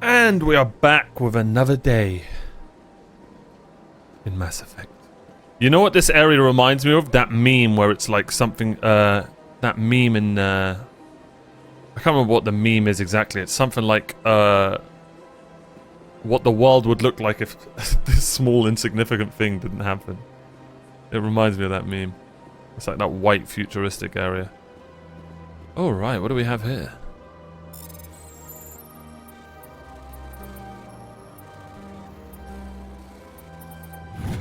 And we are back with another day in Mass Effect. You know what this area reminds me of? That meme where it's like something, that meme in, I can't remember what the meme is exactly. It's something like, what the world would look like if this small insignificant thing didn't happen. It reminds me of that meme. It's like that white futuristic area. Oh right, what do we have here?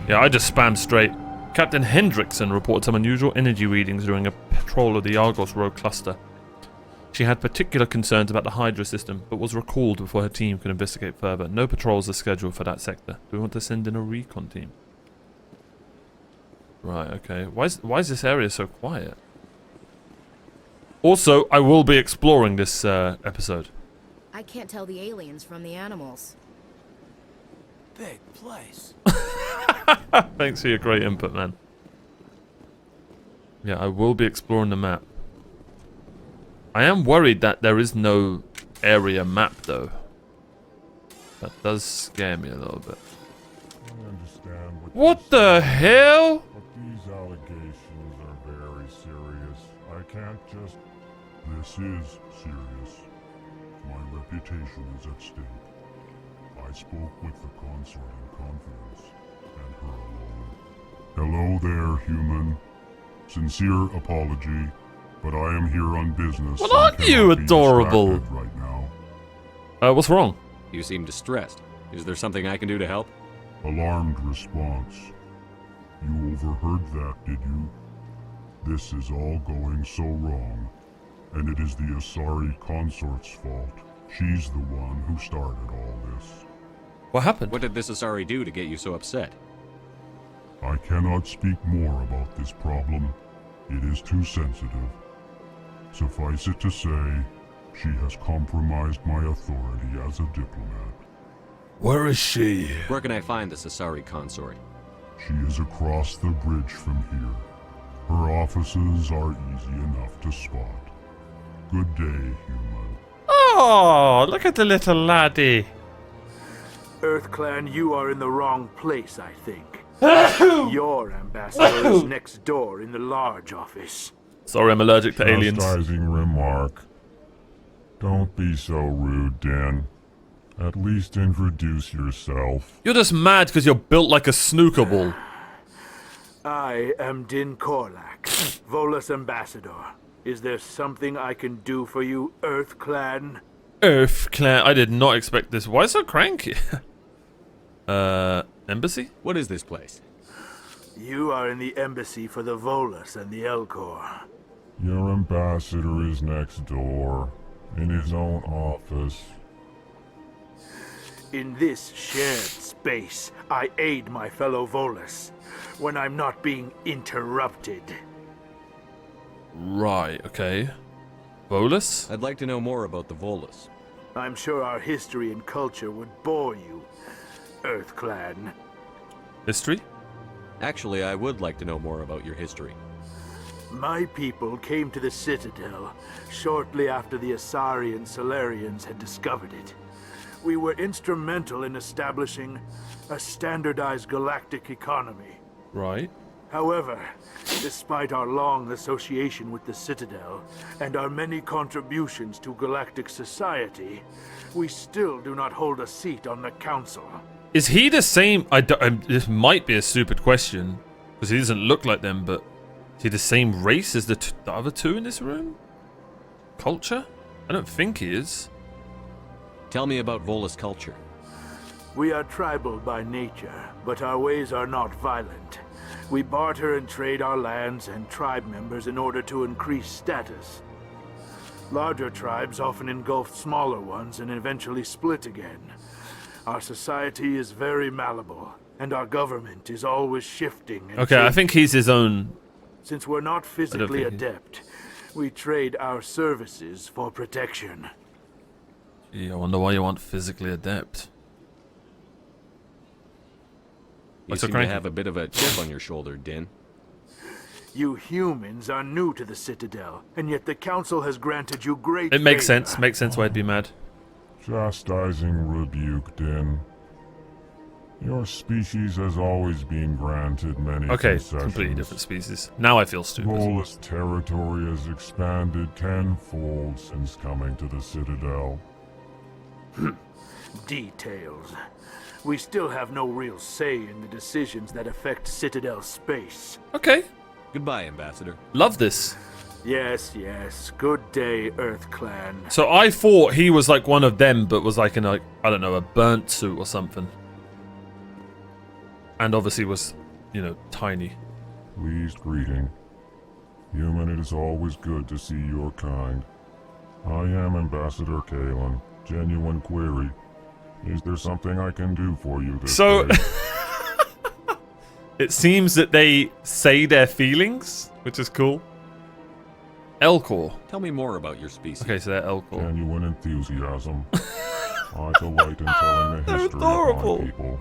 Yeah, I just spammed straight. Captain Hendrickson reported some unusual energy readings during a patrol of the Argos Row cluster. She had particular concerns about the Hydra system, but was recalled before her team could investigate further. No patrols are scheduled for that sector. Do we want to send in a recon team? Right, okay. Why is this area so quiet? Also, I will be exploring this episode. I can't tell the aliens from the animals. Big place. Thanks for your great input, man. Yeah, I will be exploring the map. I am worried that there is no area map, though. That does scare me a little bit. I understand What the hell? But these allegations are very serious. I can't just... This is serious. My reputation is at stake. I spoke with the consort in confidence, and her alone. Hello there, human. Sincere apology, but I am here on business. Well, aren't you adorable? Right now. What's wrong? You seem distressed. Is there something I can do to help? Alarmed response. You overheard that, did you? This is all going so wrong, and it is the Asari consort's fault. She's the one who started all this. What happened? What did this Asari do to get you so upset? I cannot speak more about this problem. It is too sensitive. Suffice it to say, she has compromised my authority as a diplomat. Where is she? Where can I find this Asari consort? She is across the bridge from here. Her offices are easy enough to spot. Good day, human. Oh, look at the little laddie. EarthClan, you are in the wrong place, I think. Your ambassador is next door in the large office. Sorry, I'm allergic to aliens. Chastising remark. Don't be so rude, Dan. At least introduce yourself. You're just mad because you're built like a snooker ball. I am Din Korlak, Volus ambassador. Is there something I can do for you, EarthClan? EarthClan, I did not expect this. Why so cranky? Embassy? What is this place? You are in the embassy for the Volus and the Elcor. Your ambassador is next door, in his own office. In this shared space, I aid my fellow Volus when I'm not being interrupted. Right, okay. Volus? I'd like to know more about the Volus. I'm sure our history and culture would bore you, EarthClan. History? Actually, I would like to know more about your history. My people came to the Citadel shortly after the Asari and Solarians had discovered it. We were instrumental in establishing a standardized galactic economy. Right. However, despite our long association with the Citadel and our many contributions to galactic society, we still do not hold a seat on the Council. Is he the same? This might be a stupid question, because he doesn't look like them, but is he the same race as the other two in this room? Culture? I don't think he is. Tell me about Volus culture. We are tribal by nature, but our ways are not violent. We barter and trade our lands and tribe members in order to increase status. Larger tribes often engulf smaller ones and eventually split again. Our society is very malleable, and our government is always shifting and Okay, I changing. think he's his own. Since we're not physically think he- adept, we trade our services for protection. Gee, I wonder why you want physically adept. You What's so seem to cranky? have a bit of a chip on your shoulder, Din. You humans are new to the Citadel, and yet the Council has granted you great It makes favor. sense. Makes sense why I'd be mad. Chastising rebuke, Din. Your species has always been granted many Okay, concessions. completely different species. Now I feel stupid. Volus territory has expanded tenfold since coming to the Citadel. Details. We still have no real say in the decisions that affect Citadel space. Okay, Goodbye, Ambassador. love this. Yes, yes. Good day, Earth Clan. So I thought he was like one of them, but was like in a, I don't know, a burnt suit or something. And obviously was, you know, tiny. Pleased greeting. Human, it is always good to see your kind. I am Ambassador Kalen. Genuine query. Is there something I can do for you this So day? it seems that they say their feelings, which is cool. Elcor. Tell me more about your species. Okay, so they're Elcor. Genuine enthusiasm. I delight in telling the They're history adorable. of my people.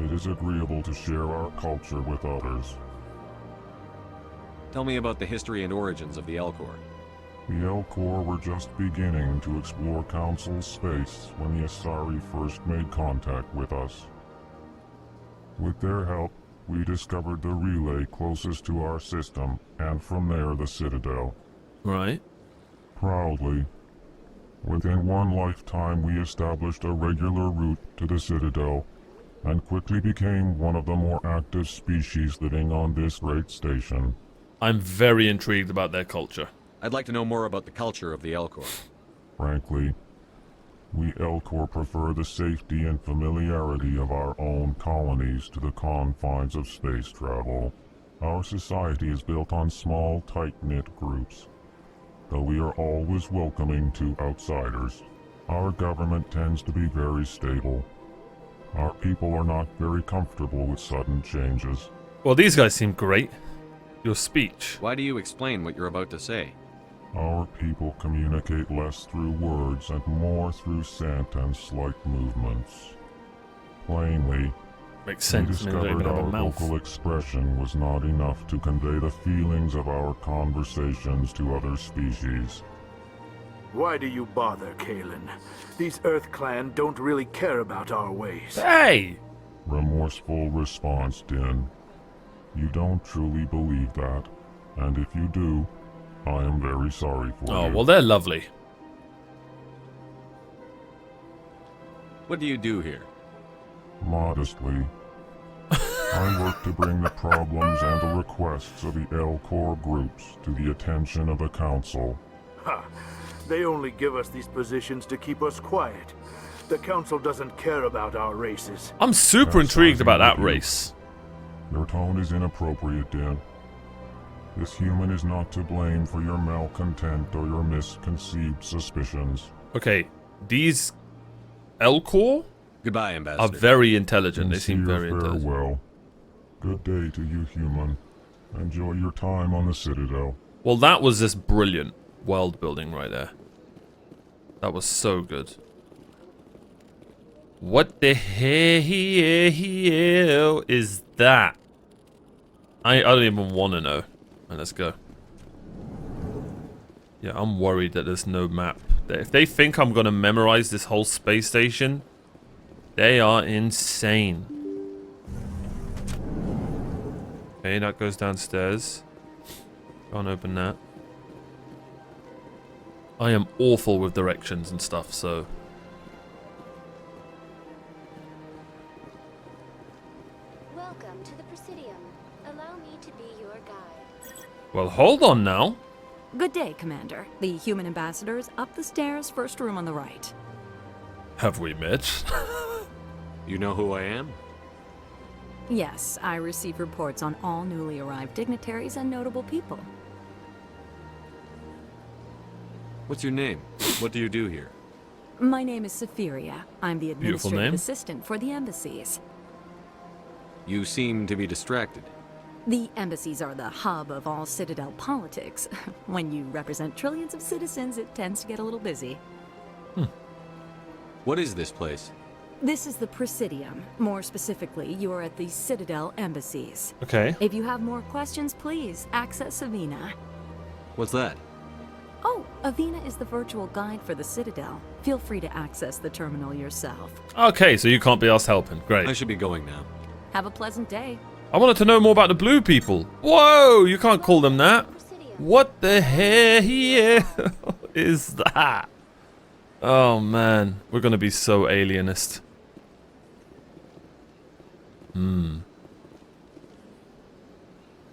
It is agreeable to share our culture with others. Tell me about the history and origins of the Elcor. The Elcor were just beginning to explore Council space when the Asari first made contact with us. With their help, we discovered the relay closest to our system, and from there the Citadel. Right. Proudly, within one lifetime we established a regular route to the Citadel, and quickly became one of the more active species living on this great station. I'm very intrigued about their culture. I'd like to know more about the culture of the Elcor. Frankly, we Elcor prefer the safety and familiarity of our own colonies to the confines of space travel. Our society is built on small, tight-knit groups. Though we are always welcoming to outsiders, our government tends to be very stable. Our people are not very comfortable with sudden changes. Well, these guys seem great. Your speech. Why do you explain what you're about to say? Our people communicate less through words and more through scent and slight movements. Plainly, Makes we sense. Maybe they don't discovered even have our a mouth. vocal expression was not enough to convey the feelings of our conversations to other species. Why do you bother, Kalen? These Earth Clan don't really care about our ways. Hey! Remorseful response, Din. You don't truly believe that, and if you do, I am very sorry for Oh, you. well, they're lovely. What do you do here? Modestly, I work to bring the problems and the requests of the Elcor groups to the attention of the Council. Ha! They only give us these positions to keep us quiet. The Council doesn't care about our races. I'm super That's intrigued something about that we do. race. Your tone is inappropriate, Din. This human is not to blame for your malcontent or your misconceived suspicions. Okay, these Elcor Goodbye, are Ambassador. very intelligent. They seem Sincere very intelligent. farewell. Good day to you, human. Enjoy your time on the Citadel. Well, that was just brilliant world building right there. That was so good. What the hell is that? I don't even want to know. Right, let's go. Yeah, I'm worried that there's no map. If they think I'm going to memorize this whole space station, they are insane. Okay, that goes downstairs. Can't open that. I am awful with directions and stuff, so... Welcome to the Presidium. Allow me to be your guide. Well, hold on now. Good day, Commander. The human ambassador is up the stairs, first room on the right. Have we met? You know who I am? Yes, I receive reports on all newly arrived dignitaries and notable people. What's your name? What do you do here? My name is Saphiria. I'm the Beautiful administrative name. assistant for the embassies. You seem to be distracted. The embassies are the hub of all Citadel politics. When you represent trillions of citizens, it tends to get a little busy. What is this place? This is the Presidium. More specifically, you are at the Citadel embassies. Okay. If you have more questions, please access Savina. What's that? Oh, Avina is the virtual guide for the Citadel. Feel free to access the terminal yourself. Okay, so you can't be asked helping. Great. I should be going now. Have a pleasant day. I wanted to know more about the blue people. Whoa, you can't call them that. What the hell is that? Oh man, we're gonna be so alienist.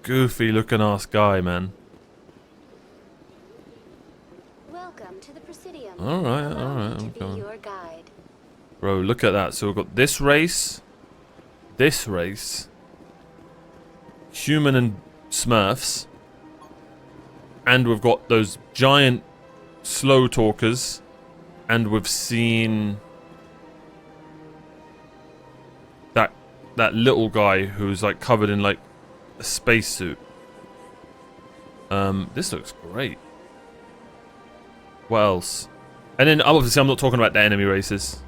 Goofy looking ass guy, man. Welcome to the Presidium. Alright, Allow me alright, to I'm be coming. your guide. Bro, look at that. So we've got this race, human and Smurfs, and we've got those giant slow talkers, and we've seen that little guy who's like covered in like a spacesuit. This looks great. What else? And then obviously I'm not talking about the enemy races.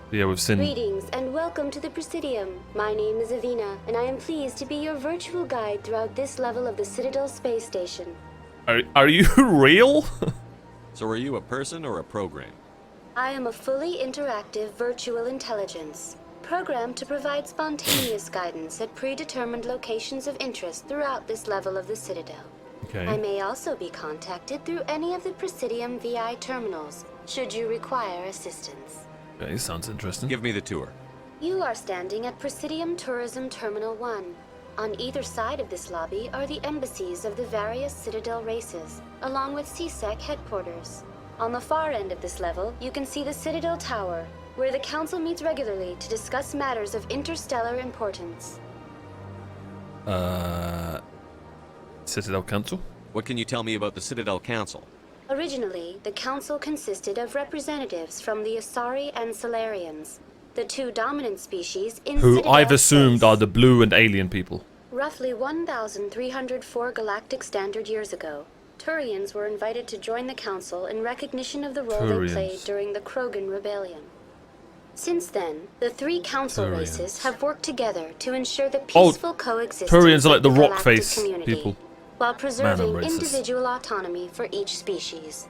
Yeah, we've seen. Greetings and welcome to the Presidium. My name is Avina, and I am pleased to be your virtual guide throughout this level of the Citadel space station. Are you real? So are you a person or a program? I am a fully interactive virtual intelligence, programmed to provide spontaneous guidance at predetermined locations of interest throughout this level of the Citadel. Okay. I may also be contacted through any of the Presidium VI terminals, should you require assistance. Okay, sounds interesting. Give me the tour. You are standing at Presidium Tourism Terminal 1. On either side of this lobby are the embassies of the various Citadel races, along with CSEC headquarters. On the far end of this level, you can see the Citadel Tower, where the Council meets regularly to discuss matters of interstellar importance. Citadel Council? What can you tell me about the Citadel Council? Originally, the Council consisted of representatives from the Asari and Solarians, the two dominant species in Who Citadel I've assumed space. are the blue and alien people. Roughly 1,304 galactic standard years ago, Turians were invited to join the Council in recognition of the role Turians. they played during the Krogan Rebellion. Since then, the three Council Turians. races have worked together to ensure the Oh, peaceful coexistence Turians are like of the the rock galactic face community, people. while preserving racist. individual autonomy for each species.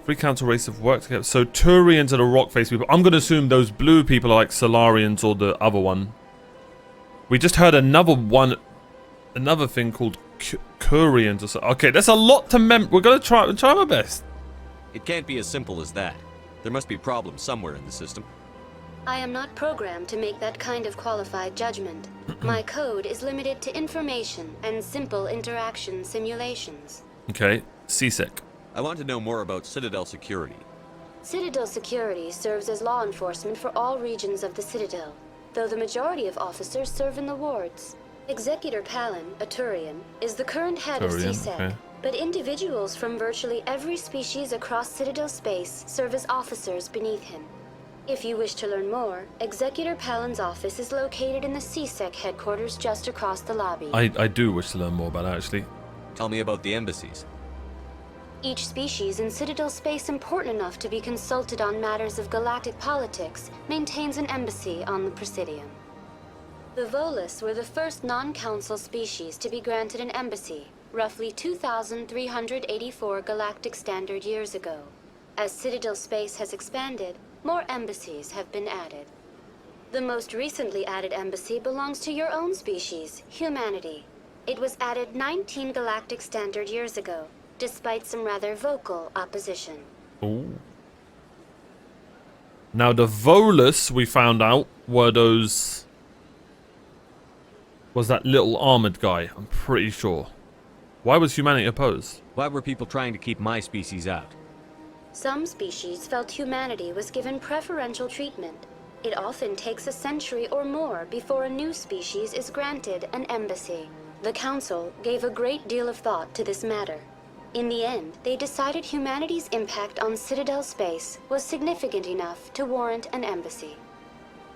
Three council races have worked together. So Turians are the rock face people. I'm going to assume those blue people are like Solarians or the other one. We just heard another thing called Curians or so. Okay, that's a lot to We're going to try my best. It can't be as simple as that. There must be problems somewhere in the system. I am not programmed to make that kind of qualified judgment. My code is limited to information and simple interaction simulations. Okay, CSEC. I want to know more about Citadel security. Citadel security serves as law enforcement for all regions of the Citadel, though the majority of officers serve in the wards. Executor Palin, a Turian, is the current head of Turian, CSEC, okay. but individuals from virtually every species across Citadel space serve as officers beneath him. If you wish to learn more, Executor Palin's office is located in the CSEC headquarters just across the lobby. I do wish to learn more about that, actually. Tell me about the embassies. Each species in Citadel space important enough to be consulted on matters of galactic politics maintains an embassy on the Presidium. The Volus were the first non-council species to be granted an embassy, roughly 2,384 galactic standard years ago. As Citadel space has expanded, more embassies have been added. The most recently added embassy belongs to your own species, humanity. It was added 19 galactic standard years ago, despite some rather vocal opposition. Ooh. Now the Volus, we found out, were those... was that little armored guy, I'm pretty sure. Why was humanity opposed? Why were people trying to keep my species out? Some species felt humanity was given preferential treatment. It often takes a century or more before a new species is granted an embassy. The Council gave a great deal of thought to this matter. In the end, they decided humanity's impact on Citadel space was significant enough to warrant an embassy.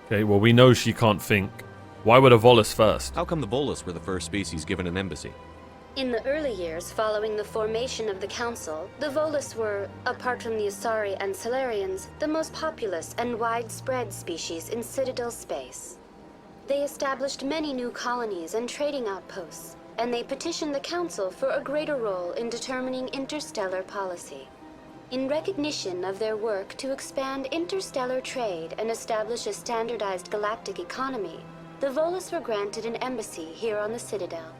Okay, well we know she can't think. Why were the Volus first? How come the Volus were the first species given an embassy? In the early years following the formation of the Council, the Volus were, apart from the Asari and Solarians, the most populous and widespread species in Citadel space. They established many new colonies and trading outposts, and they petitioned the Council for a greater role in determining interstellar policy. In recognition of their work to expand interstellar trade and establish a standardized galactic economy, the Volus were granted an embassy here on the Citadel.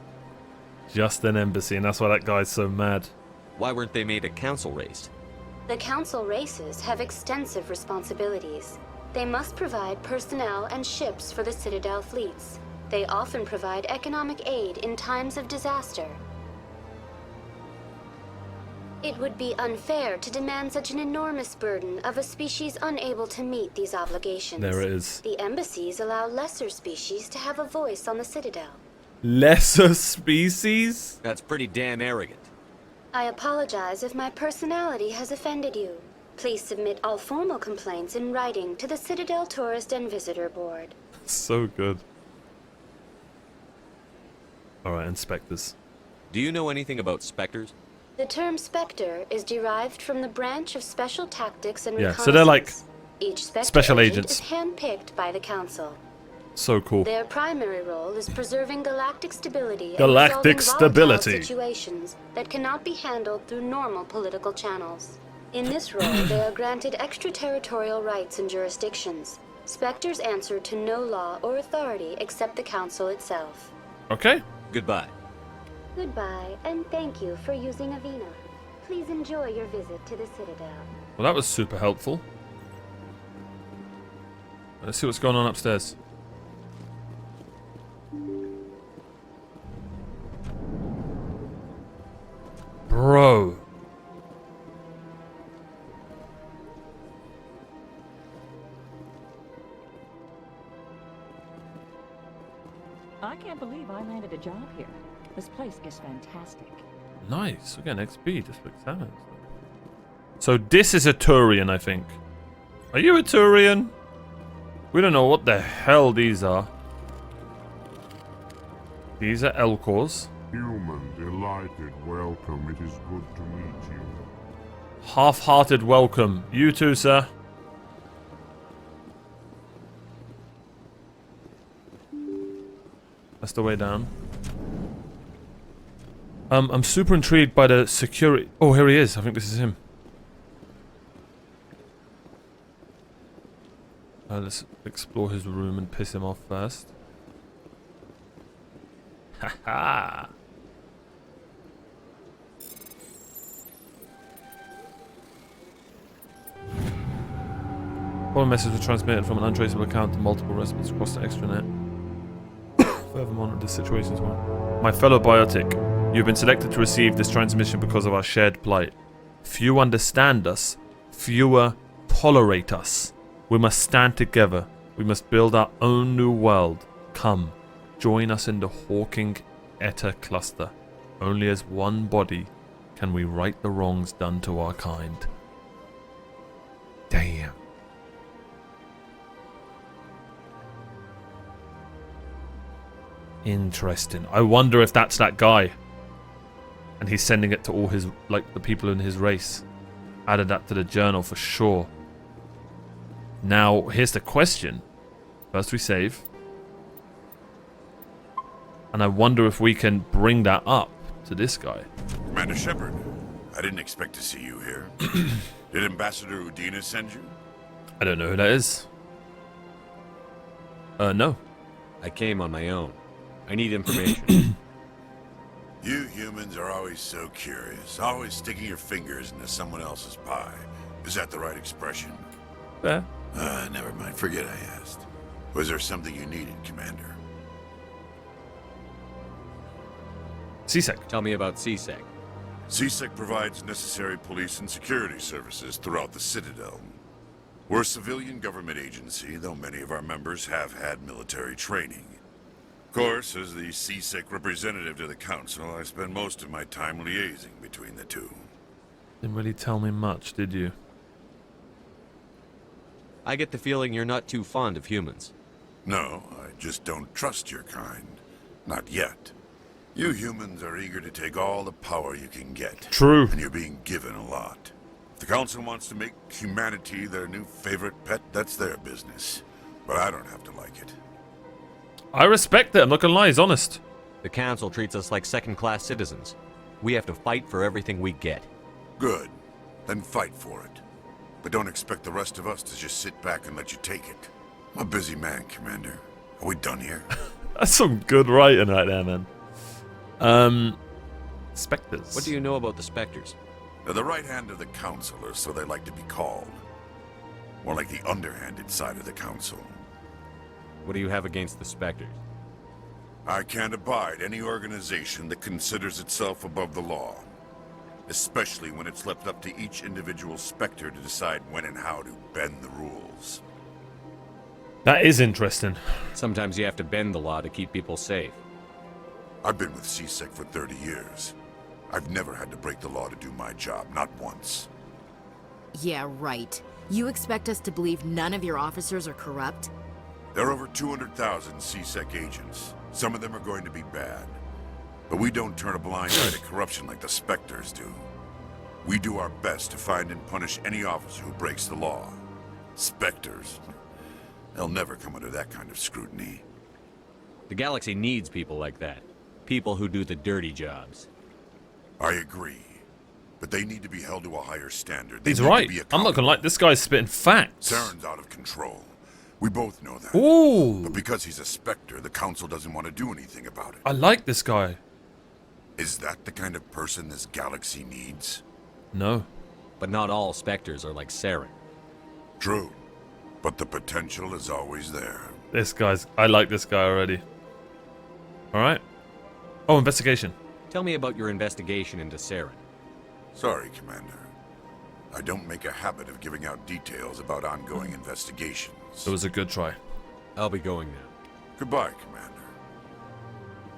Just an embassy, and that's why that guy's so mad. Why weren't they made a council race? The Council races have extensive responsibilities. They must provide personnel and ships for the Citadel fleets. They often provide economic aid in times of disaster. It would be unfair to demand such an enormous burden of a species unable to meet these obligations. There it is. The embassies allow lesser species to have a voice on the Citadel. Lesser species? That's pretty damn arrogant. I apologize if my personality has offended you. Please submit all formal complaints in writing to the Citadel Tourist and Visitor Board. So good. Alright, inspectors. Do you know anything about specters? The term Spectre is derived from the branch of Special Tactics and Yeah, Reconnaissance. so they're like each Spectre special agent agents. is handpicked by the Council. So cool. Their primary role is preserving galactic stability Galactic and resolving volatile stability. situations that cannot be handled through normal political channels. In this role, they are granted extraterritorial rights and jurisdictions. Spectres answer to no law or authority except the Council itself. Okay. Goodbye. Goodbye, and thank you for using Avena. Please enjoy your visit to the Citadel. Well, that was super helpful. Let's see what's going on upstairs. Bro. I can't believe I landed a job here. This place is fantastic. Nice. Again, XP. Just for examine. So this is a Turian, I think. Are you a Turian? We don't know what the hell these are. These are Elcors. Human, delighted, welcome. It is good to meet you. Half-hearted welcome. You too, sir. That's the way down. I'm super intrigued by the security. Oh, here he is. I think this is him. Let's explore his room and piss him off first. Haha. Following message was transmitted from an untraceable account to multiple residents across the extranet. Further monitor the situation as well. My fellow biotic, you've been selected to receive this transmission because of our shared plight. Few understand us. Fewer tolerate us. We must stand together. We must build our own new world. Come, join us in the Hawking Eta cluster. Only as one body can we right the wrongs done to our kind. Damn. Interesting. I wonder if that's that guy. And he's sending it to all his, like, the people in his race. Added that to the journal for sure. Now, here's the question. First we save. And I wonder if we can bring that up to this guy. Commander Shepard, I didn't expect to see you here. Did Ambassador Udina send you? I don't know who that is. No. I came on my own. I need information. You humans are always so curious, always sticking your fingers into someone else's pie. Is that the right expression? Fair. Never mind. Forget I asked. Was there something you needed, Commander? CSEC. Tell me about CSEC. CSEC provides necessary police and security services throughout the Citadel. We're a civilian government agency, though many of our members have had military training. Of course, as the CSEC representative to the Council, I spend most of my time liaising between the two. Didn't really tell me much, did you? I get the feeling you're not too fond of humans. No, I just don't trust your kind. Not yet. You humans are eager to take all the power you can get. True. And you're being given a lot. If the Council wants to make humanity their new favorite pet, that's their business. But I don't have to like it. I respect it, I'm not gonna lie, he's honest. The Council treats us like second-class citizens. We have to fight for everything we get. Good. Then fight for it. But don't expect the rest of us to just sit back and let you take it. I'm a busy man, Commander. Are we done here? That's some good writing right there, man. Spectres. What do you know about the Spectres? They're the right hand of the Council, or so they like to be called. More like the underhanded side of the Council. What do you have against the Spectres? I can't abide any organization that considers itself above the law. Especially when it's left up to each individual Spectre to decide when and how to bend the rules. That is interesting. Sometimes you have to bend the law to keep people safe. I've been with CSEC for 30 years. I've never had to break the law to do my job, not once. Yeah, right. You expect us to believe none of your officers are corrupt? There are over 200,000 CSEC agents. Some of them are going to be bad. But we don't turn a blind eye to corruption like the Spectres do. We do our best to find and punish any officer who breaks the law. Spectres. They'll never come under that kind of scrutiny. The galaxy needs people like that. People who do the dirty jobs. I agree. But they need to be held to a higher standard. They He's need to right. be I'm not gonna lie, this guy's spitting facts. Saren's out of control. We both know that. Ooh. But because he's a Spectre, the Council doesn't want to do anything about it. I like this guy. Is that the kind of person this galaxy needs? No. But not all Spectres are like Saren. True. But the potential is always there. I like this guy already. Alright. Oh, investigation. Tell me about your investigation into Saren. Sorry, Commander. I don't make a habit of giving out details about ongoing investigations. It was a good try. I'll be going now. Goodbye, Commander.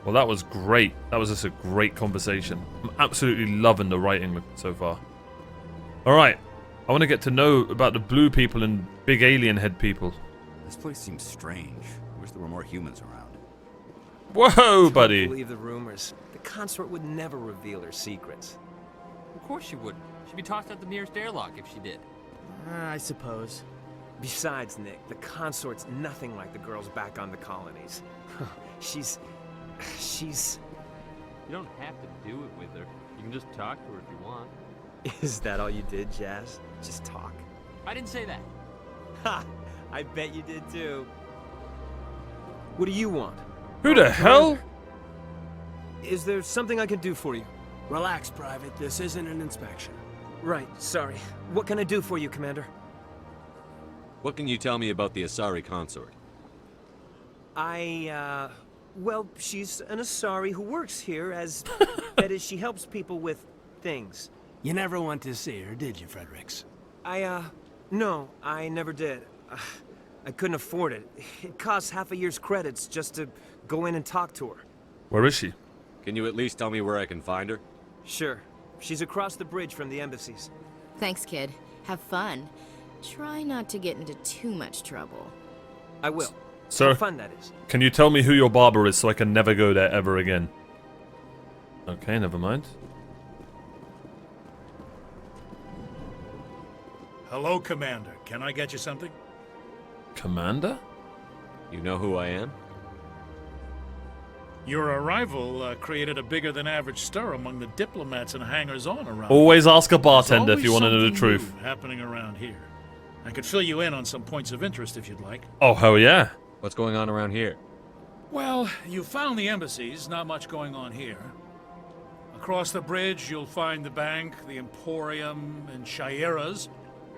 Well, that was great. That was just a great conversation. I'm absolutely loving the writing so far. Alright. I want to get to know about the blue people and big alien head people. This place seems strange. I wish there were more humans around. Whoa, buddy. Don't believe the rumors. The consort would never reveal her secrets. Of course she wouldn't. She'd be tossed out the nearest airlock if she did. I suppose. Besides, Nick, the consort's nothing like the girls back on the colonies. She's... You don't have to do it with her. You can just talk to her if you want. Is that all you did, Jazz? Just talk? I didn't say that. Ha! I bet you did too. What do you want? Who the hell? Is there something I can do for you? Relax, Private. This isn't an inspection. Right, sorry. What can I do for you, Commander? What can you tell me about the Asari consort? Well, she's an Asari who works here as... that is, she helps people with things. You never went to see her, did you, Fredericks? No, I never did. I couldn't afford it. It costs half a year's credits just to go in and talk to her. Where is she? Can you at least tell me where I can find her? Sure. She's across the bridge from the embassies. Thanks, kid. Have fun. Try not to get into too much trouble. I will. Sir, How fun that is. Can you tell me who your barber is so I can never go there ever again? Okay, never mind. Hello, Commander. Can I get you something? Commander? You know who I am? Your arrival created a bigger-than-average stir among the diplomats and hangers-on around. Always ask a bartender if you want to know the There's truth. something new happening around here. I could fill you in on some points of interest if you'd like. Oh, hell yeah. What's going on around here? Well, you found the embassies. Not much going on here. Across the bridge, you'll find the bank, the Emporium, and Shaira's.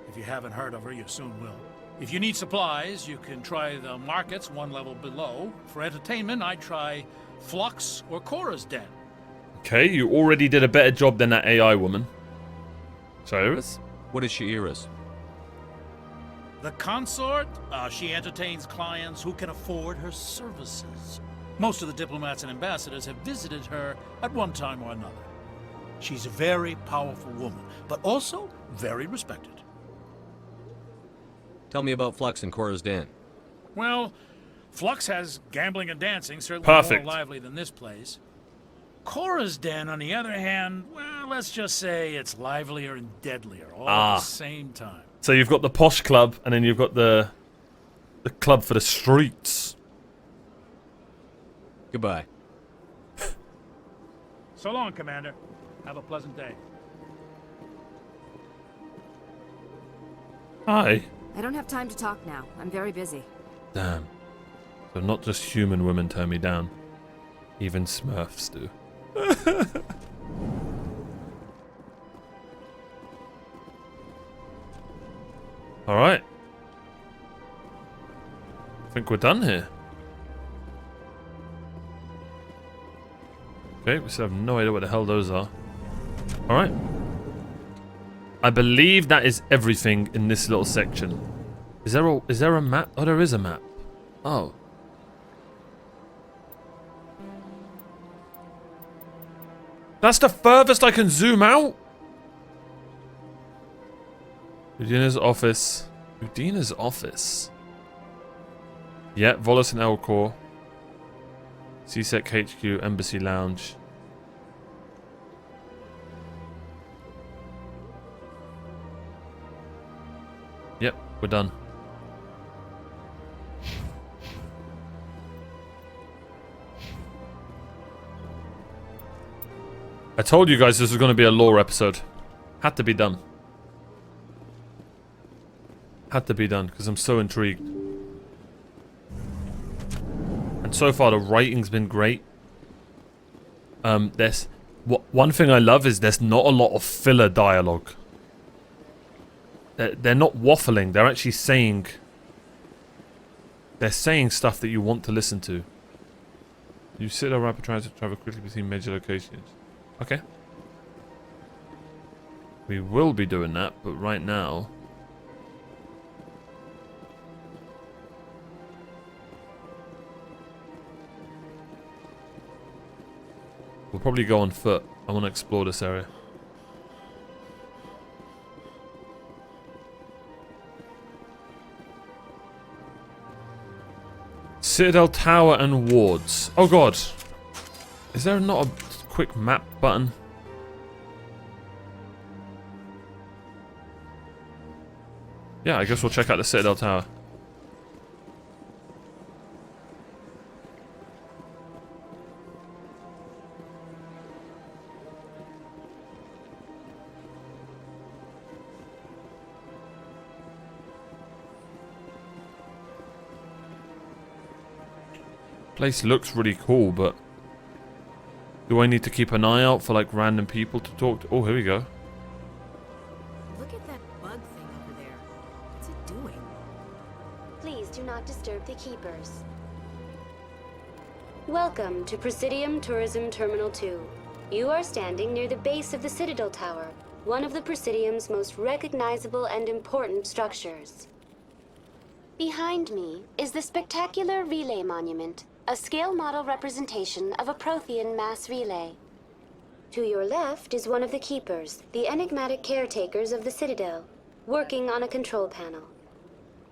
If you haven't heard of her, you soon will. If you need supplies, you can try the markets one level below. For entertainment, I'd try Flux or Cora's Den. Okay, you already did a better job than that AI woman. Cyrus? What is Shaira's? The consort, she entertains clients who can afford her services. Most of the diplomats and ambassadors have visited her at one time or another. She's a very powerful woman, but also very respected. Tell me about Flux and Cora's Den. Well, Flux has gambling and dancing, certainly Perfect. more lively than this place. Cora's Den, on the other hand, well, let's just say it's livelier and deadlier all at the same time. So you've got the posh club, and then you've got the club for the streets. Goodbye. So long, Commander. Have a pleasant day. Hi. I don't have time to talk now. I'm very busy. Damn. So not just human women turn me down. Even Smurfs do. Alright. I think we're done here. Okay, we still have no idea what the hell those are. Alright. I believe that is everything in this little section. Is there a map? Oh, there is a map. Oh. That's the furthest I can zoom out? Udina's office. Udina's office. Yeah, Volus and Elcor. CSEC HQ, Embassy Lounge. Yep, we're done. I told you guys this was going to be a lore episode. Had to be done. Had to be done because I'm so intrigued. And so far the writing's been great. One thing I love is there's not a lot of filler dialogue. They're not waffling. They're actually saying. They're saying stuff that you want to listen to. You sit around trying to travel quickly between major locations. Okay. We will be doing that, but right now. We'll probably go on foot. I want to explore this area. Citadel Tower and wards. Oh god. Is there not a quick map button? Yeah, I guess we'll check out the Citadel Tower. Place looks really cool, but do I need to keep an eye out for like random people to talk to? Oh, here we go. Look at that bug thing over there. What's it doing? Please do not disturb the keepers. Welcome to Presidium Tourism Terminal 2. You are standing near the base of the Citadel Tower, one of the Presidium's most recognizable and important structures. Behind me is the spectacular Relay Monument, a scale model representation of a Prothean mass relay. To your left is one of the Keepers, the enigmatic caretakers of the Citadel, working on a control panel.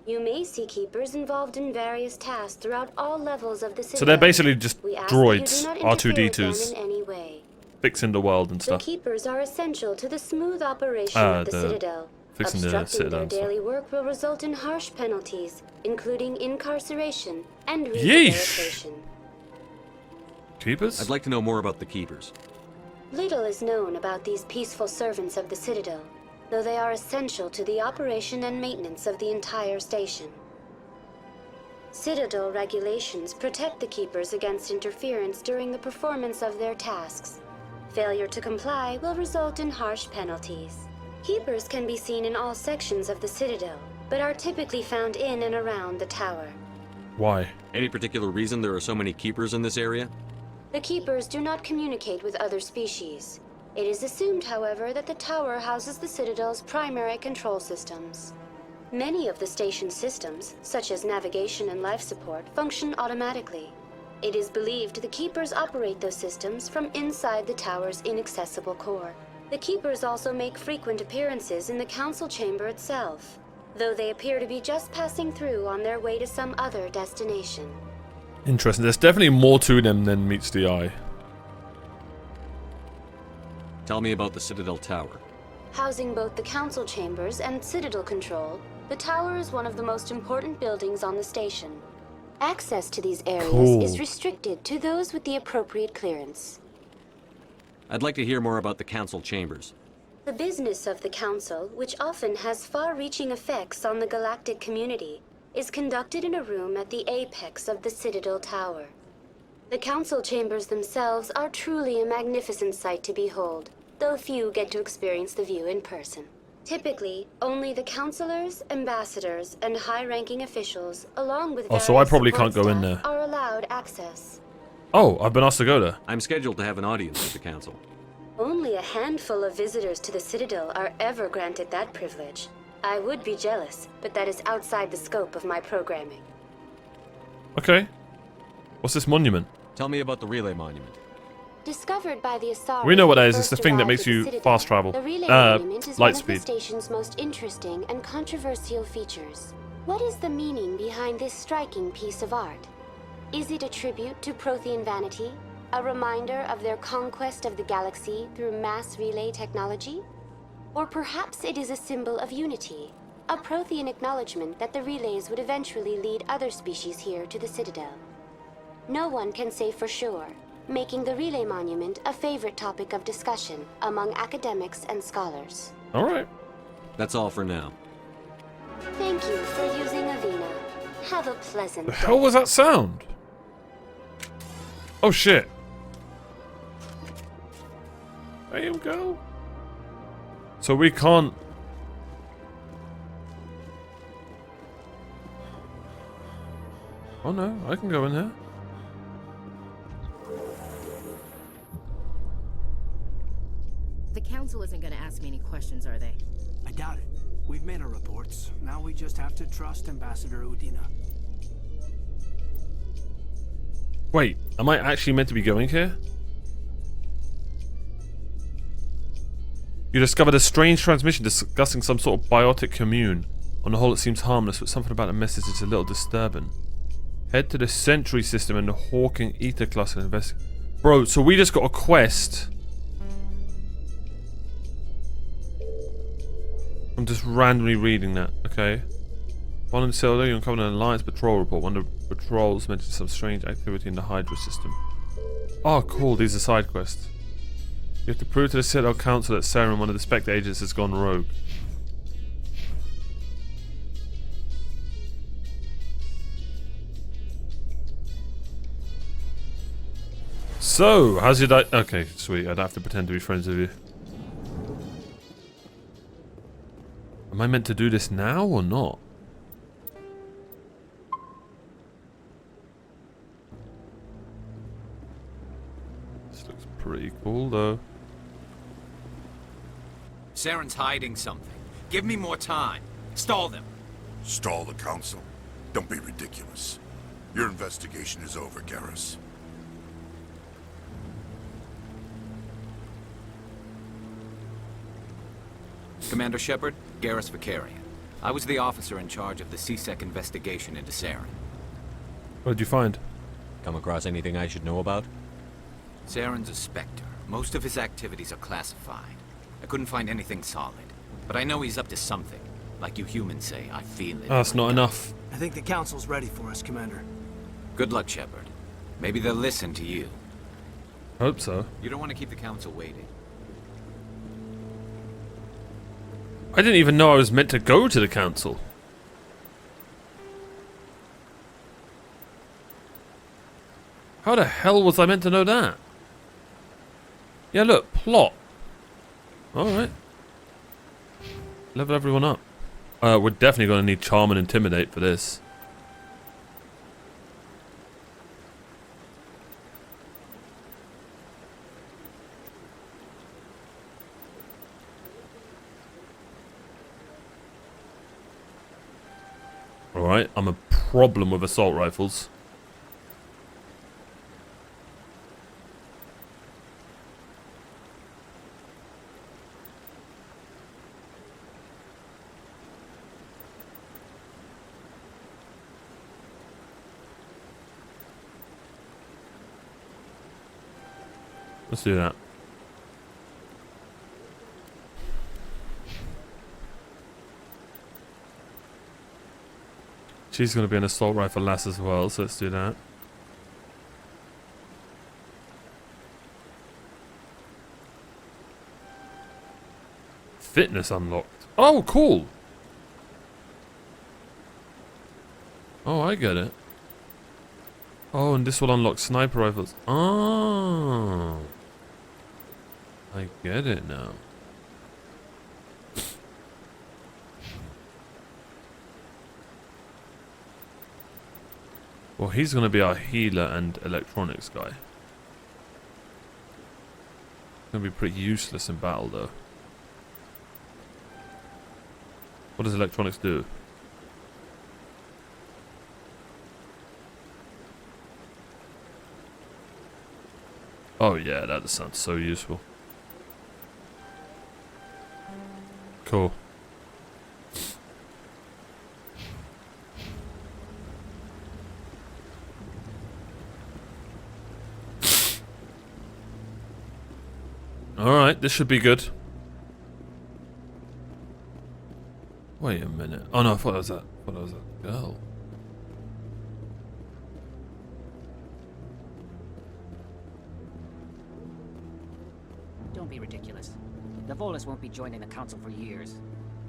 You may see Keepers involved in various tasks throughout all levels of the Citadel. So they're basically just We ask droids, that you do not interfere with them R2-D2s, in any way. fixing the world and The stuff. Keepers are essential to the smooth operation of the Citadel. Fixing the Obstructing Citadel their and stuff. daily work will result in harsh penalties, including incarceration and Yeesh. rehabilitation. Keepers? I'd like to know more about the Keepers. Little is known about these peaceful servants of the Citadel, though they are essential to the operation and maintenance of the entire station. Citadel regulations protect the Keepers against interference during the performance of their tasks. Failure to comply will result in harsh penalties. Keepers can be seen in all sections of the Citadel, but are typically found in and around the tower. Why? Any particular reason there are so many Keepers in this area? The Keepers do not communicate with other species. It is assumed, however, that the tower houses the Citadel's primary control systems. Many of the station's systems, such as navigation and life support, function automatically. It is believed the Keepers operate those systems from inside the tower's inaccessible core. The Keepers also make frequent appearances in the council chamber itself, though they appear to be just passing through on their way to some other destination. Interesting. There's definitely more to them than meets the eye. Tell me about the Citadel Tower. Housing both the council chambers and Citadel control, the tower is one of the most important buildings on the station. Access to these areas Cool. is restricted to those with the appropriate clearance. I'd like to hear more about the Council Chambers. The business of the Council, which often has far-reaching effects on the galactic community, is conducted in a room at the apex of the Citadel Tower. The Council Chambers themselves are truly a magnificent sight to behold, though few get to experience the view in person. Typically, only the councilors, ambassadors, and high-ranking officials, along with so I probably support can't go in staff, there. are allowed access. Oh, I've been asked to go there. I'm scheduled to have an audience with the Council. Only a handful of visitors to the Citadel are ever granted that privilege. I would be jealous, but that is outside the scope of my programming. Okay. What's this monument? Tell me about the Relay Monument. Discovered by the Asari, We know what that is. It's first the thing that arrived makes at the you Citadel. fast travel. The Relay Monument is light one of the speed. station's most interesting and controversial features. What is the meaning behind this striking piece of art? Is it a tribute to Prothean vanity? A reminder of their conquest of the galaxy through mass relay technology? Or perhaps it is a symbol of unity, a Prothean acknowledgement that the relays would eventually lead other species here to the Citadel. No one can say for sure, making the Relay Monument a favorite topic of discussion among academics and scholars. Alright. That's all for now. Thank you for using Avina. Have a pleasant The day. hell was that sound? Oh shit. There you go. So we can't... Oh no, I can go in here. The council isn't gonna ask me any questions, are they? I doubt it. We've made our reports. Now we just have to trust Ambassador Udina. Wait, am I actually meant to be going here? You discovered a strange transmission discussing some sort of biotic commune. On the whole, it seems harmless, but something about the message is a little disturbing. Head to the Sentry system and the Hawking Ether cluster and investigate. Bro, so we just got a quest. I'm just randomly reading that, okay. While in Citadel, you uncovered an Alliance patrol report. One of the patrols mentioned some strange activity in the Hydra system. Oh, cool, these are side quests. You have to prove to the Citadel Council that Saren, one of the Spectre agents, has gone rogue. So, how's your day? Okay, sweet. I'd have to pretend to be friends with you. Am I meant to do this now or not? This looks pretty cool, though. Saren's hiding something. Give me more time. Stall them. Stall the Council? Don't be ridiculous. Your investigation is over, Garrus. Commander Shepard, Garrus Vicarian. I was the officer in charge of the CSEC investigation into Saren. What did you find? Come across anything I should know about? Saren's a Spectre. Most of his activities are classified. I couldn't find anything solid. But I know he's up to something. Like you humans say, I feel it. Oh, that's not enough. I think the Council's ready for us, Commander. Good luck, Shepard. Maybe they'll listen to you. Hope so. You don't want to keep the Council waiting. I didn't even know I was meant to go to the council. How the hell was I meant to know that? Yeah, look, plot. Alright. Level everyone up. We're definitely going to need Charm and Intimidate for this. Alright, I'm a problem with assault rifles. Let's do that. She's going to be an assault rifle lass as well, so let's do that. Fitness unlocked. Oh, cool. Oh, I get it. Oh, and this will unlock sniper rifles. Oh. I get it now. Well, he's going to be our healer and electronics guy. Going to be pretty useless in battle, though. What does electronics do? Oh yeah, that sounds so useful. Cool. Alright, this should be good. Wait a minute. Oh no, I thought that was that girl. Don't be ridiculous. The Volus won't be joining the Council for years.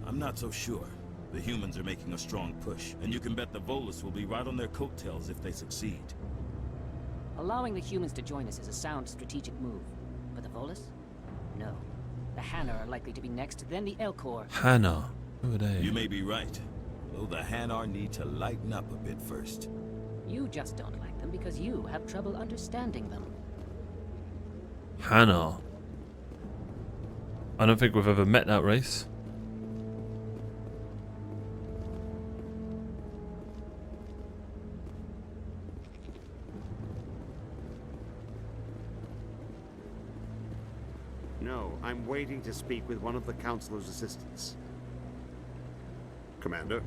I'm not so sure. The humans are making a strong push, and you can bet the Volus will be right on their coattails if they succeed. Allowing the humans to join us is a sound strategic move. But the Volus? No. The Hanna are likely to be next, then the Elcor. Hanna? Who are they? You may be right. Though the Hanar need to lighten up a bit first. You just don't like them because you have trouble understanding them. Hanna. I don't think we've ever met that race. No, I'm waiting to speak with one of the Councilor's assistants. Commander?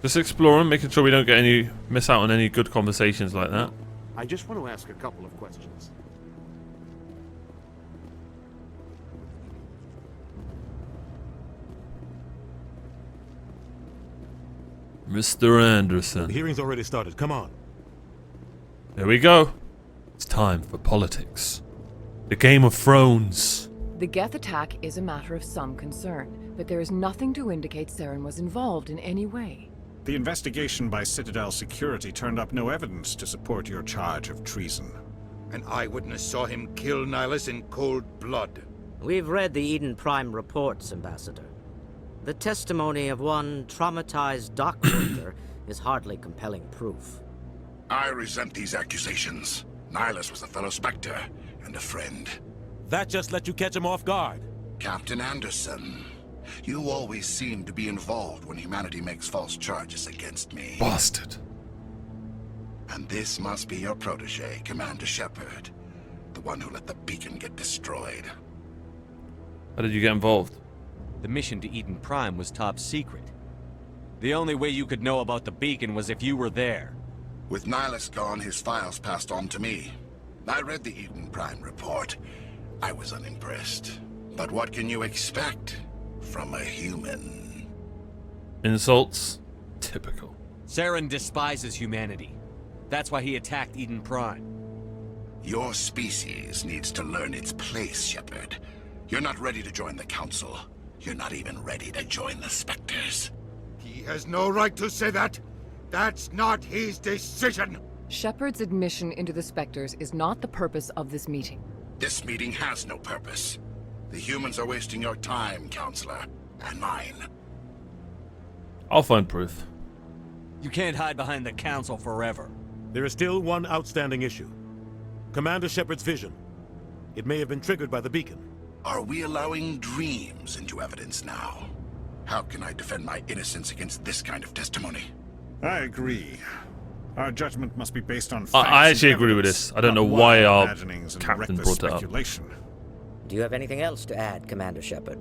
Just exploring, making sure we don't miss out on any good conversations like that. I just want to ask a couple of questions. Mr. Anderson. The hearing's already started. Come on. There we go. It's time for politics. The Game of Thrones. The Geth attack is a matter of some concern, but there is nothing to indicate Saren was involved in any way. The investigation by Citadel Security turned up no evidence to support your charge of treason. An eyewitness saw him kill Nihilus in cold blood. We've read the Eden Prime reports, Ambassador. The testimony of one traumatized dockworker is hardly compelling proof. I resent these accusations. Nihilus was a fellow Spectre and a friend. That just let you catch him off guard. Captain Anderson, you always seem to be involved when humanity makes false charges against me. Bastard. And this must be your protege, Commander Shepard. The one who let the beacon get destroyed. How did you get involved? The mission to Eden Prime was top secret. The only way you could know about the beacon was if you were there. With Nihilus gone, his files passed on to me. I read the Eden Prime report. I was unimpressed. But what can you expect from a human? Insults? Typical. Saren despises humanity. That's why he attacked Eden Prime. Your species needs to learn its place, Shepard. You're not ready to join the Council. You're not even ready to join the Spectres. He has no right to say that. That's not his decision. Shepard's admission into the Spectres is not the purpose of this meeting. This meeting has no purpose. The humans are wasting your time, Counselor, and mine. I'll find proof. You can't hide behind the Council forever. There is still one outstanding issue. Commander Shepard's vision. It may have been triggered by the beacon. Are we allowing dreams into evidence now? How can I defend my innocence against this kind of testimony? I agree. Our judgment must be based on facts. I actually and agree with evidence, this. I don't know not why wild our imaginings and captain reckless brought it up. speculation. Do you have anything else to add, Commander Shepard?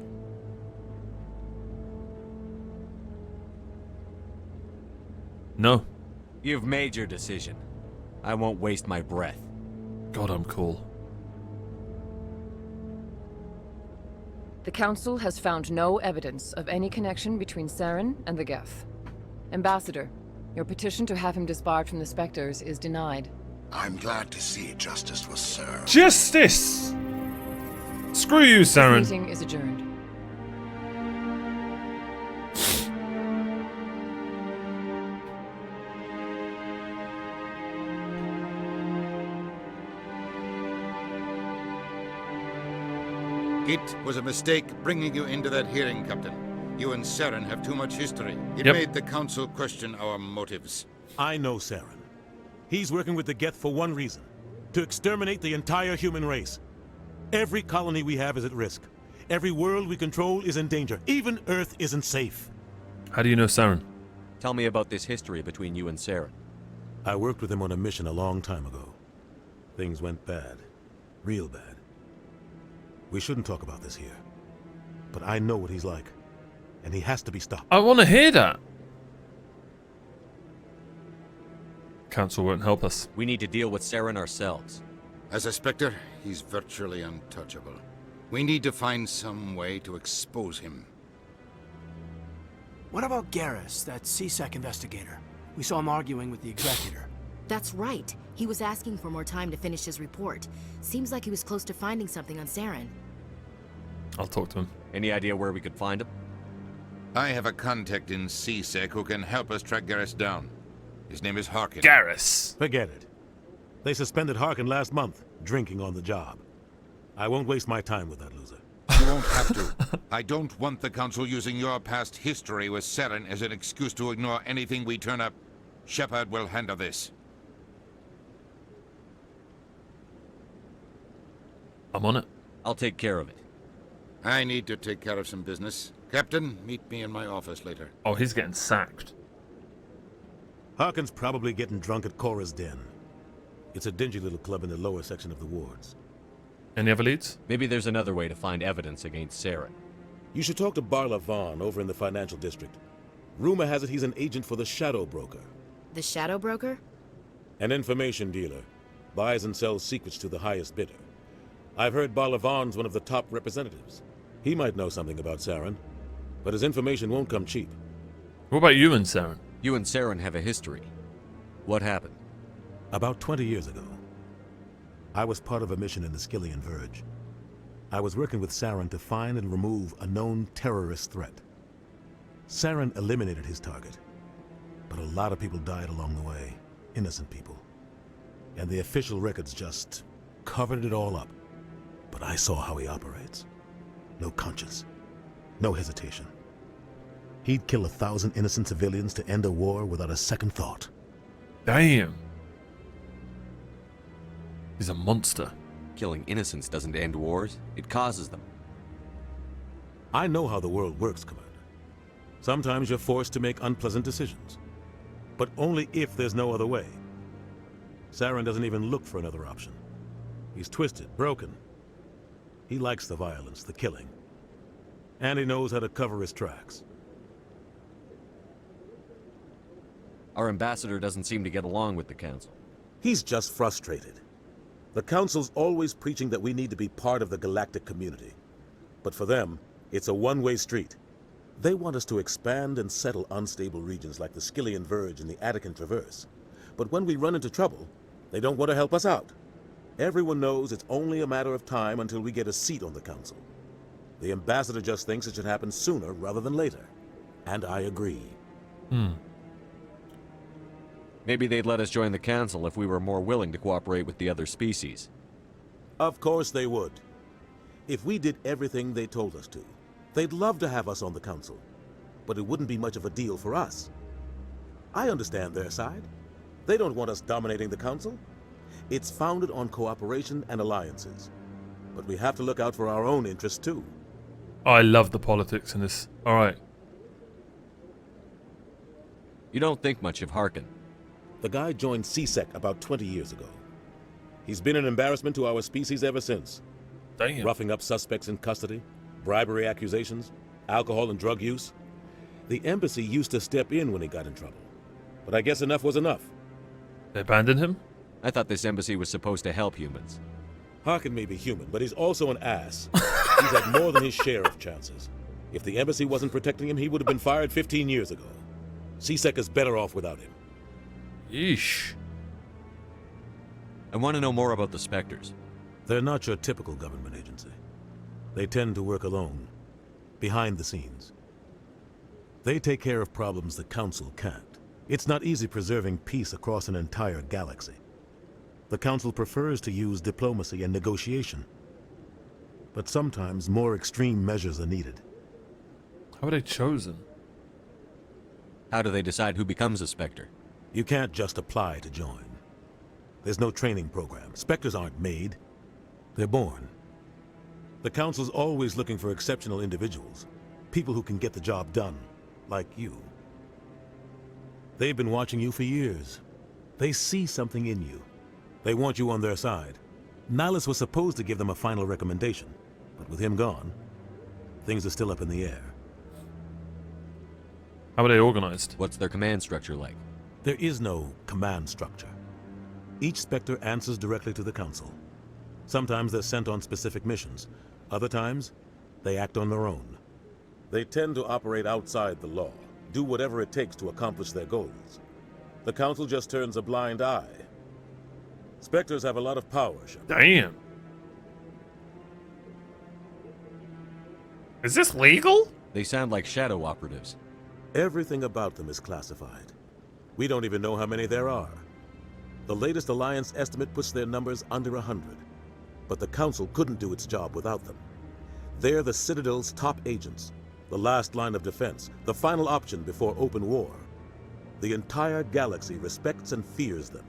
No. You've made your decision. I won't waste my breath. God, I'm cool. The Council has found no evidence of any connection between Saren and the Geth. Ambassador, Your petition to have him disbarred from the Spectres is denied. I'm glad to see justice was served. Justice! Screw you, Saren. This meeting is adjourned. It was a mistake bringing you into that hearing, Captain. You and Saren have too much history. It Yep. made the Council question our motives. I know Saren. He's working with the Geth for one reason. To exterminate the entire human race. Every colony we have is at risk. Every world we control is in danger. Even Earth isn't safe. How do you know Saren? Tell me about this history between you and Saren. I worked with him on a mission a long time ago. Things went bad. Real bad. We shouldn't talk about this here. But I know what he's like. And he has to be stopped. I want to hear that. Council won't help us. We need to deal with Saren ourselves. As a Spectre, he's virtually untouchable. We need to find some way to expose him. What about Garrus, that CSEC investigator? We saw him arguing with the Executor. That's right. He was asking for more time to finish his report. Seems like he was close to finding something on Saren. I'll talk to him. Any idea where we could find him? I have a contact in CSEC who can help us track Garrus down. His name is Harkin. Garrus! Forget it. They suspended Harkin last month, drinking on the job. I won't waste my time with that loser. You won't have to. I don't want the Council using your past history with Saren as an excuse to ignore anything we turn up. Shepard will handle this. I'm on it. I'll take care of it. I need to take care of some business. Captain, meet me in my office later. Oh, he's getting sacked. Harkin's probably getting drunk at Cora's Den. It's a dingy little club in the lower section of the wards. Any other leads? Maybe there's another way to find evidence against Saren. You should talk to Barla Vaughn over in the financial district. Rumor has it he's an agent for the Shadow Broker. The Shadow Broker? An information dealer. Buys and sells secrets to the highest bidder. I've heard Barla Vaughn's one of the top representatives. He might know something about Saren, but his information won't come cheap. What about you and Saren? You and Saren have a history. What happened? About 20 years ago, I was part of a mission in the Skillian Verge. I was working with Saren to find and remove a known terrorist threat. Saren eliminated his target, but a lot of people died along the way, innocent people. And the official records just covered it all up. But I saw how he operates. No conscience, no hesitation. He'd kill 1,000 innocent civilians to end a war without a second thought. Damn. He's a monster. Killing innocents doesn't end wars, it causes them. I know how the world works, Commander. Sometimes you're forced to make unpleasant decisions. But only if there's no other way. Saren doesn't even look for another option. He's twisted, broken. He likes the violence, the killing. And he knows how to cover his tracks. Our ambassador doesn't seem to get along with the Council. He's just frustrated. The Council's always preaching that we need to be part of the galactic community. But for them, it's a one-way street. They want us to expand and settle unstable regions like the Skillian Verge and the Attican Traverse. But when we run into trouble, they don't want to help us out. Everyone knows it's only a matter of time until we get a seat on the Council. The ambassador just thinks it should happen sooner rather than later. And I agree. Maybe they'd let us join the Council if we were more willing to cooperate with the other species. Of course they would. If we did everything they told us to, they'd love to have us on the Council. But it wouldn't be much of a deal for us. I understand their side. They don't want us dominating the Council. It's founded on cooperation and alliances. But we have to look out for our own interests too. I love the politics in this. Alright. You don't think much of Harkin. The guy joined CSEC about 20 years ago. He's been an embarrassment to our species ever since. Damn. Roughing up suspects in custody, bribery accusations, alcohol and drug use. The embassy used to step in when he got in trouble. But I guess enough was enough. They abandoned him? I thought this embassy was supposed to help humans. Harkin may be human, but he's also an ass. He's had more than his share of chances. If the embassy wasn't protecting him, he would have been fired 15 years ago. CSEC is better off without him. Yeesh. I want to know more about the Spectres. They're not your typical government agency. They tend to work alone, behind the scenes. They take care of problems the Council can't. It's not easy preserving peace across an entire galaxy. The Council prefers to use diplomacy and negotiation. But sometimes more extreme measures are needed. How are they chosen? How do they decide who becomes a Spectre? You can't just apply to join. There's no training program. Spectres aren't made. They're born. The Council's always looking for exceptional individuals. People who can get the job done, like you. They've been watching you for years. They see something in you. They want you on their side. Nihilus was supposed to give them a final recommendation, but with him gone, things are still up in the air. How are they organized? What's their command structure like? There is no command structure. Each Spectre answers directly to the Council. Sometimes they're sent on specific missions. Other times, they act on their own. They tend to operate outside the law, do whatever it takes to accomplish their goals. The Council just turns a blind eye. Spectres have a lot of power, Shepard. Damn. Is this legal? They sound like shadow operatives. Everything about them is classified. We don't even know how many there are. The latest Alliance estimate puts their numbers under 100. But the Council couldn't do its job without them. They're the Citadel's top agents, the last line of defense, the final option before open war. The entire galaxy respects and fears them.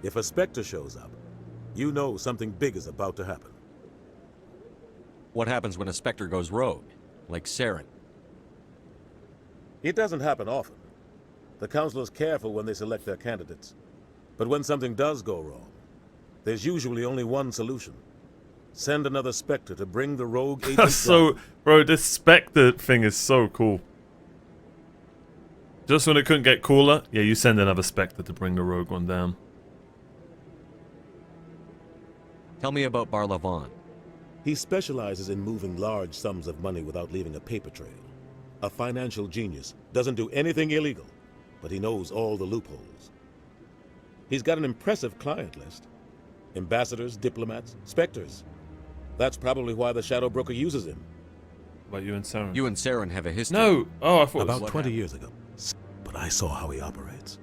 If a Spectre shows up, you know something big is about to happen. What happens when a Spectre goes rogue? Like Saren? It doesn't happen often. The Council is careful when they select their candidates. But when something does go wrong, there's usually only one solution. Send another Spectre to bring the rogue agent So, down. bro, this Spectre thing is so cool. Just when it couldn't get cooler, yeah, you send another Spectre to bring the rogue one down. Tell me about Barlavon. He specializes in moving large sums of money without leaving a paper trail. A financial genius, doesn't do anything illegal, but he knows all the loopholes. He's got an impressive client list. Ambassadors, diplomats, Spectres. That's probably why the Shadow Broker uses him. About you and Saren? You and Saren have a history. No! Oh, I thought About it was 20 years ago. But I saw how he operates.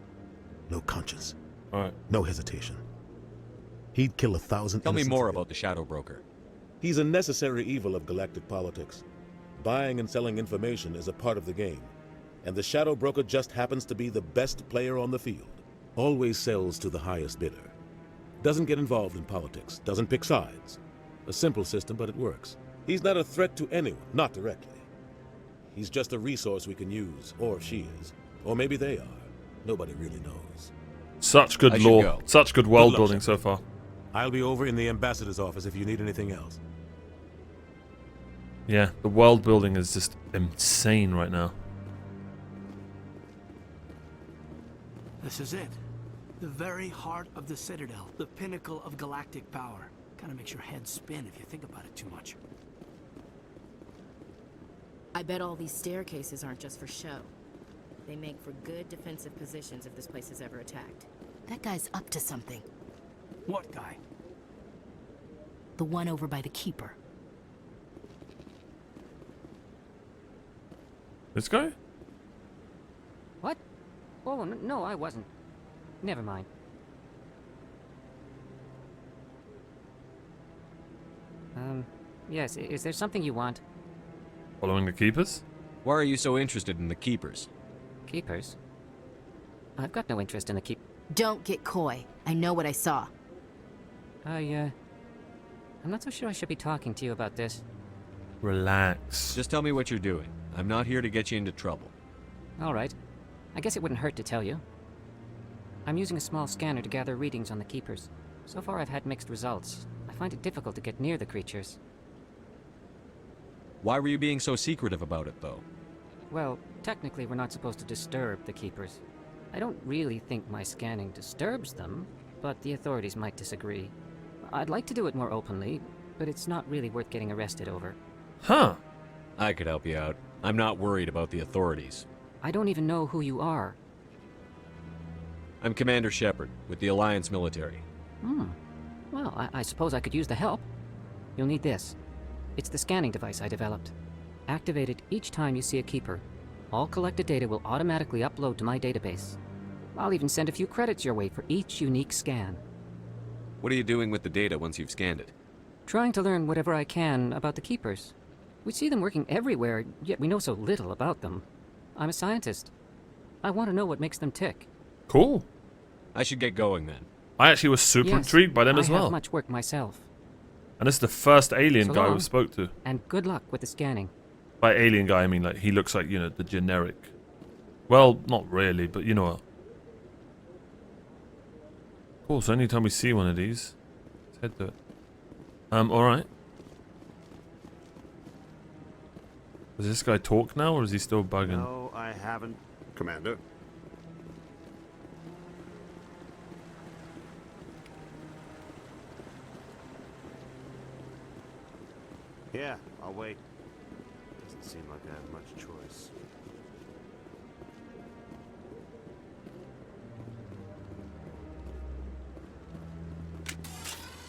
No conscience. Alright. No hesitation. He'd kill 1,000 Tell me innocents more of it. about the Shadow Broker. He's a necessary evil of galactic politics. Buying and selling information is a part of the game. And the Shadow Broker just happens to be the best player on the field. Always sells to the highest bidder. Doesn't get involved in politics. Doesn't pick sides. A simple system, but it works. He's not a threat to anyone, not directly. He's just a resource we can use, or she is. Or maybe they are. Nobody really knows. Such good lore. Such good world building so far. I'll be over in the ambassador's office if you need anything else. Yeah, the world building is just insane right now. This is it. The very heart of the Citadel. The pinnacle of galactic power. Kind of makes your head spin if you think about it too much. I bet all these staircases aren't just for show. They make for good defensive positions if this place is ever attacked. That guy's up to something. What guy? The one over by the Keeper. This guy? What? Oh, no, I wasn't. Never mind. Yes, is there something you want? Following the Keepers? Why are you so interested in the Keepers? Keepers? I've got no interest in the keep... Don't get coy. I know what I saw. I'm not so sure I should be talking to you about this. Relax. Just tell me what you're doing. I'm not here to get you into trouble. All right. I guess it wouldn't hurt to tell you. I'm using a small scanner to gather readings on the Keepers. So far I've had mixed results. I find it difficult to get near the creatures. Why were you being so secretive about it, though? Well, technically we're not supposed to disturb the Keepers. I don't really think my scanning disturbs them, but the authorities might disagree. I'd like to do it more openly, but it's not really worth getting arrested over. Huh. I could help you out. I'm not worried about the authorities. I don't even know who you are. I'm Commander Shepard, with the Alliance military. Well, I suppose I could use the help. You'll need this. It's the scanning device I developed. Activate it each time you see a keeper. All collected data will automatically upload to my database. I'll even send a few credits your way for each unique scan. What are you doing with the data once you've scanned it? Trying to learn whatever I can about the keepers. We see them working everywhere, yet we know so little about them. I'm a scientist. I want to know what makes them tick. Cool. I should get going then. I actually was super intrigued by them as I well. have much work myself. And this is the first alien So guy long, we spoke to. And good luck with the scanning. By alien guy, I mean like he looks like, you know, the generic. Well, not really, but you know what. Cool, so anytime we see one of these, let's head to it. Alright. Does this guy talk now, or is he still bugging? No, I haven't, Commander. Yeah, I'll wait. Doesn't seem like I have much choice.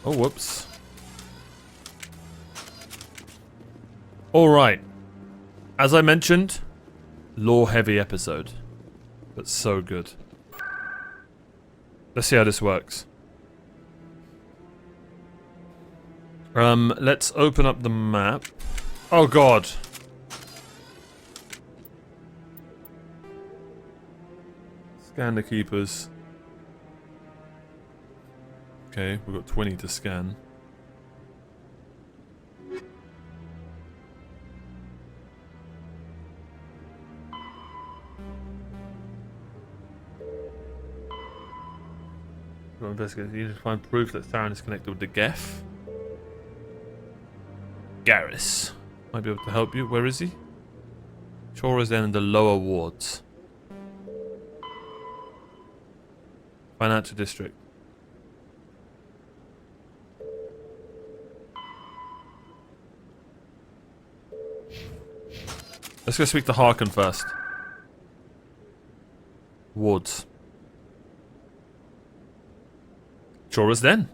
Oh, whoops. Alright. As I mentioned, lore-heavy episode. But so good. Let's see how this works. Let's open up the map. Oh god. Scan the keepers. Okay, we've got 20 to scan. Investigate. You need to find proof that Saren is connected with the Geth. Garrus might be able to help you. Where is he? Chora is then in the lower wards. Financial district. Let's go speak to Harkin first. Wards. Chora's Den.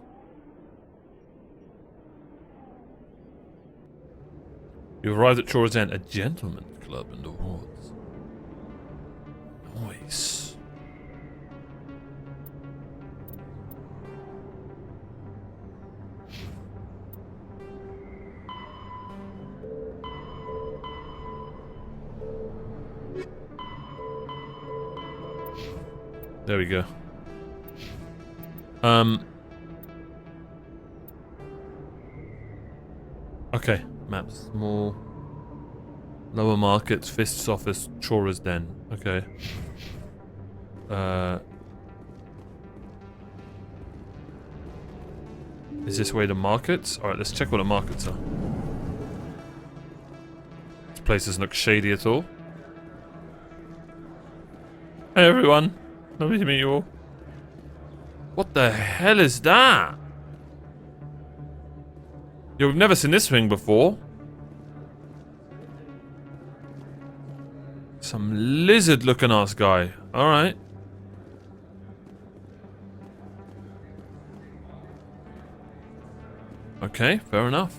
You've arrived at Chora's Den, a gentleman's club in the wards. Nice. There we go. Okay, map small. Lower markets, Fist's office, Chora's Den. Okay. Is this way to markets? Alright, let's check what the markets are. This place doesn't look shady at all. Hey everyone. Lovely to meet you all. What the hell is that? Yo, we've never seen this thing before. Some lizard looking ass guy. Alright. Okay, fair enough.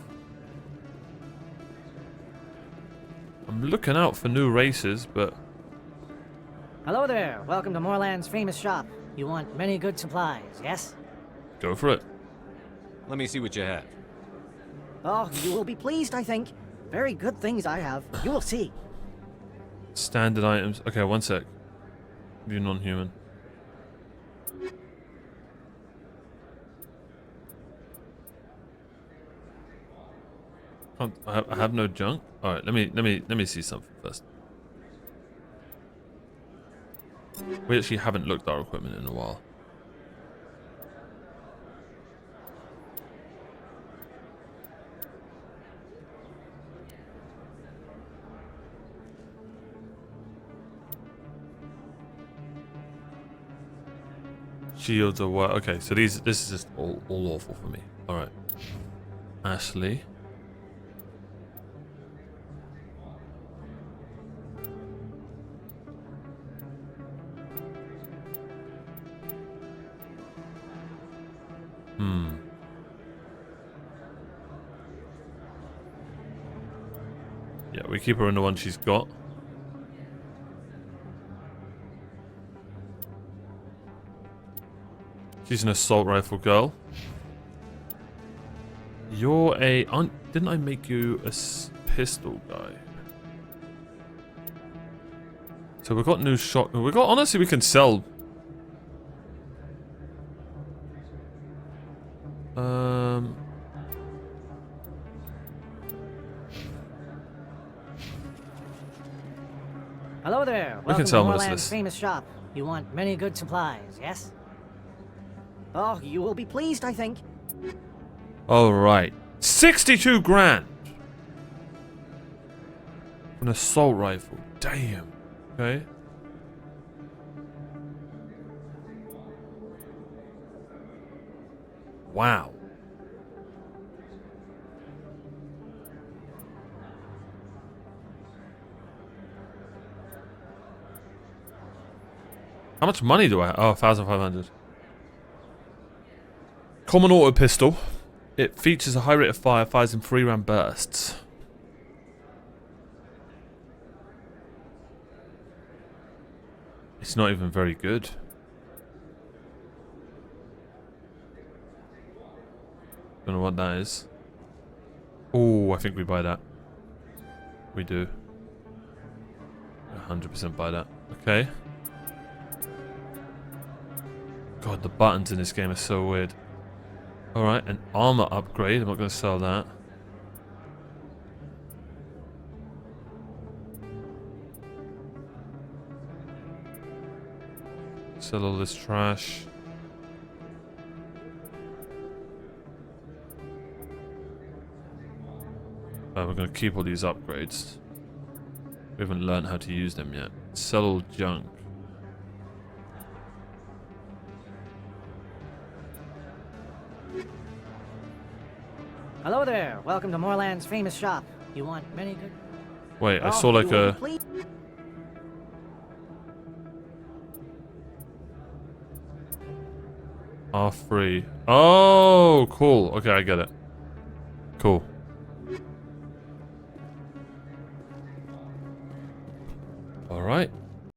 I'm looking out for new races, but... Hello there. Welcome to Moorland's famous shop. You want many good supplies, yes? Go for it. Let me see what you have. Oh, you will be pleased, I think. Very good things I have. You will see. Standard items. Okay, one sec. You're non-human. I have no junk. All right, let me see something first. We actually haven't looked at our equipment in a while. Shields are what? Okay, so this is just all awful for me. All right, Ashley. Yeah, we keep her in the one she's got. She's an assault rifle girl. You're a... didn't I make you a pistol guy? So we've got new shot... We got... Honestly, we can sell... Hello there. We can Welcome sell to most of Moorland's this. famous shop. You want many good supplies, yes? Oh, you will be pleased, I think. Alright. 62 grand! An assault rifle. Damn. Okay. Wow. How much money do I have? Oh, 1,500. Common auto pistol. It features a high rate of fire, fires in 3-round bursts. It's not even very good. Don't know what that is. Oh, I think we buy that. We do. 100% buy that. Okay. God, the buttons in this game are so weird. Alright, an armor upgrade. I'm not going to sell that. Sell all this trash. We're going to keep all these upgrades. We haven't learned how to use them yet. Sell all junk. Hello there. Welcome to Moorland's famous shop. You want many good... Wait, I Oh, saw like you will a... be pleased. R3. Oh, cool. Okay, I get it. Cool. Alright.